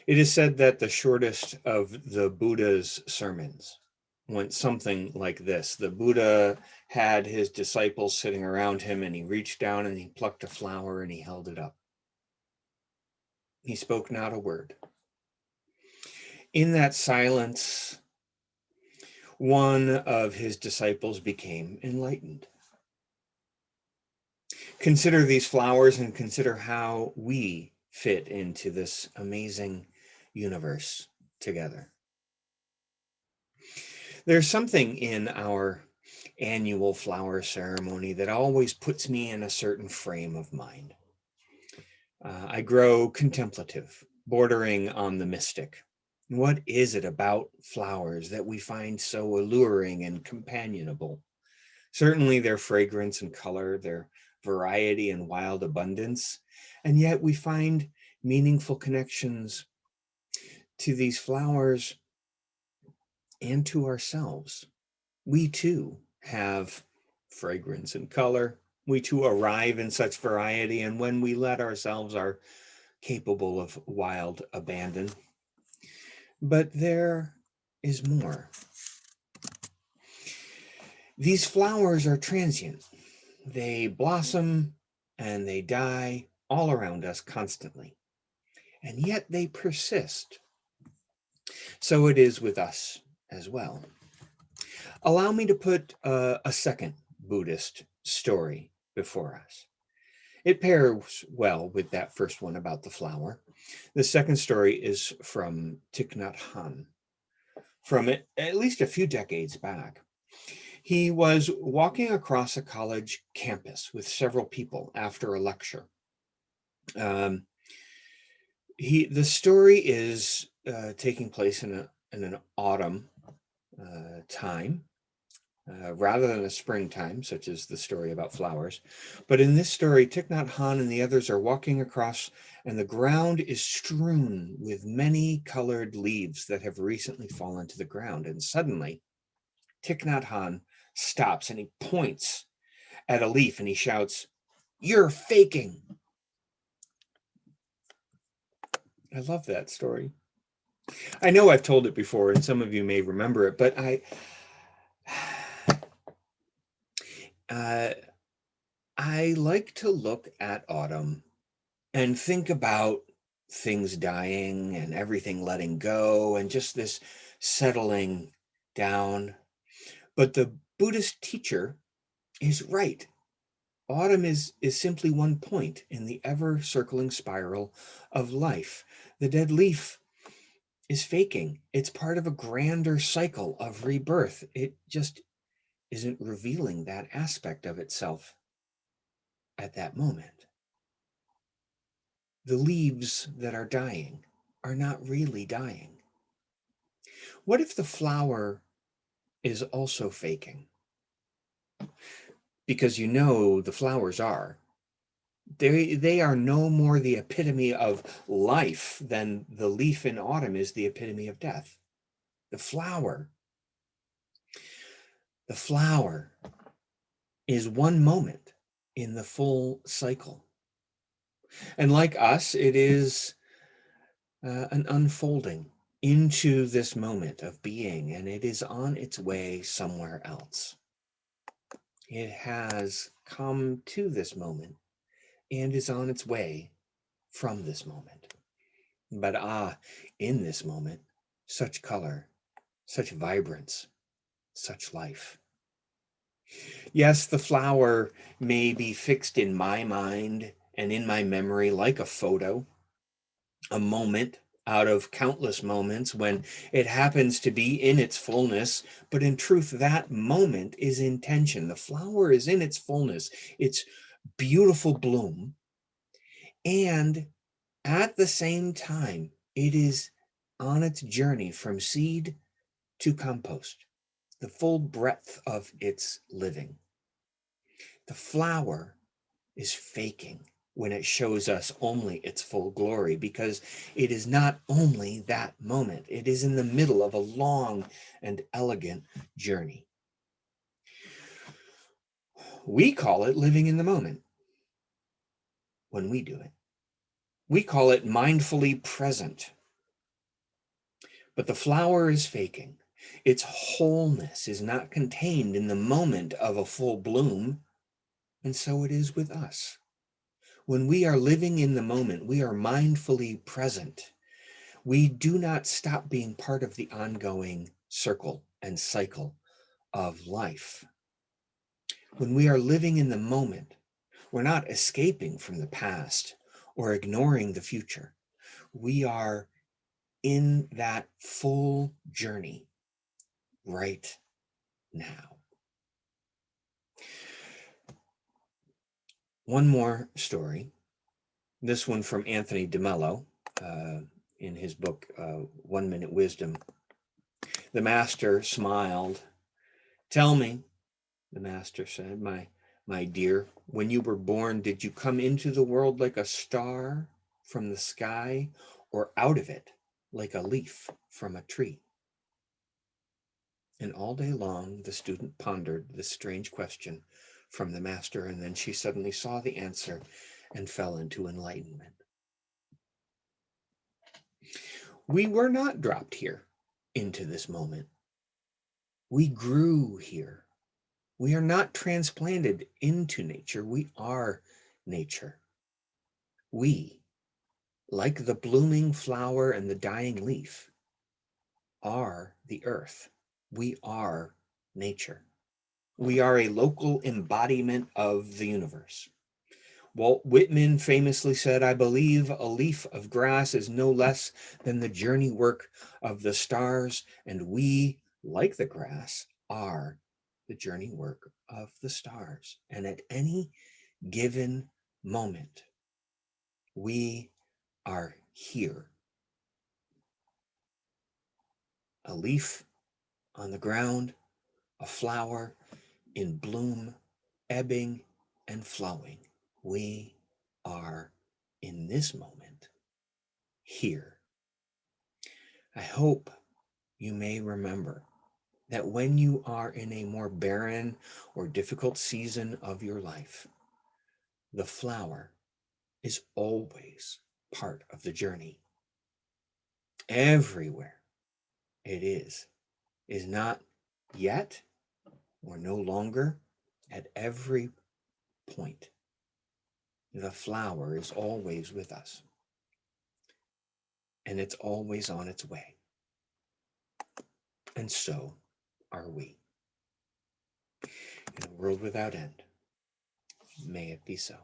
It is said that the shortest of the Buddha's sermons went something like this. The Buddha had his disciples sitting around him, and he reached down and he plucked a flower and he held it up. He spoke not a word. In that silence, one of his disciples became enlightened. Consider these flowers and consider how we fit into this amazing universe together. There's something in our annual flower ceremony that always puts me in a certain frame of mind. I grow contemplative, bordering on the mystic. What is it about flowers that we find so alluring and companionable? Certainly their fragrance and color, their variety and wild abundance, and yet we find meaningful connections to these flowers and to ourselves. We too have fragrance and color. We too arrive in such variety, and when we let ourselves are capable of wild abandon. But there is more. These flowers are transient. They blossom and they die all around us constantly, and yet they persist. So it is with us as well. Allow me to put a second Buddhist story before us. It pairs well with that first one about the flower. The second story is from Thich Nhat Hanh, from at least a few decades back. He was walking across a college campus with several people after a lecture. The story is taking place in an autumn time, rather than a springtime, such as the story about flowers. But in this story, Thich Nhat Hanh and the others are walking across, and the ground is strewn with many colored leaves that have recently fallen to the ground. And suddenly, Thich Nhat Hanh stops and he points at a leaf and he shouts, "You're faking." I love that story. I know I've told it before and some of you may remember it, but I like to look at autumn and think about things dying and everything letting go and just this settling down. But the Buddhist teacher is right. Autumn is simply one point in the ever circling spiral of life. The dead leaf is faking. It's part of a grander cycle of rebirth. It just isn't revealing that aspect of itself at that moment. The leaves that are dying are not really dying. What if the flower is also faking? Because you know the flowers are. They are no more the epitome of life than the leaf in autumn is the epitome of death. The flower is one moment in the full cycle. And like us, it is an unfolding into this moment of being, and it is on its way somewhere else. It has come to this moment and is on its way from this moment. But in this moment, such color, such vibrance, such life. Yes, the flower may be fixed in my mind and in my memory like a photo, a moment out of countless moments when it happens to be in its fullness, but in truth, that moment is intention. The flower is in its fullness, its beautiful bloom, and at the same time, it is on its journey from seed to compost, the full breadth of its living. The flower is faking when it shows us only its full glory, because it is not only that moment, it is in the middle of a long and elegant journey. We call it living in the moment when we do it. We call it mindfully present But the flower is faking. Its wholeness is not contained in the moment of a full bloom, and so it is with us. When we are living in the moment, we are mindfully present. We do not stop being part of the ongoing circle and cycle of life. When we are living in the moment, we're not escaping from the past or ignoring the future. We are in that full journey right now. One more story, this one from Anthony DeMello, in his book, 1 Minute Wisdom. The master smiled. "Tell me," the master said, my dear, "when you were born, did you come into the world like a star from the sky, or out of it like a leaf from a tree?" And all day long, the student pondered this strange question from the master, and then she suddenly saw the answer and fell into enlightenment. We were not dropped here into this moment. We grew here. We are not transplanted into nature. We are nature. We, like the blooming flower and the dying leaf, are the earth. We are nature. We are a local embodiment of the universe. Walt Whitman famously said, "I believe a leaf of grass is no less than the journey work of the stars, and we, like the grass, are the journey work of the stars." And at any given moment, we are here. A leaf on the ground, a flower in bloom, ebbing and flowing. We are in this moment here. I hope you may remember that when you are in a more barren or difficult season of your life, the flower is always part of the journey. Everywhere it is not yet or no longer. At every point, the flower is always with us, and it's always on its way. And so are we. In a world without end, may it be so.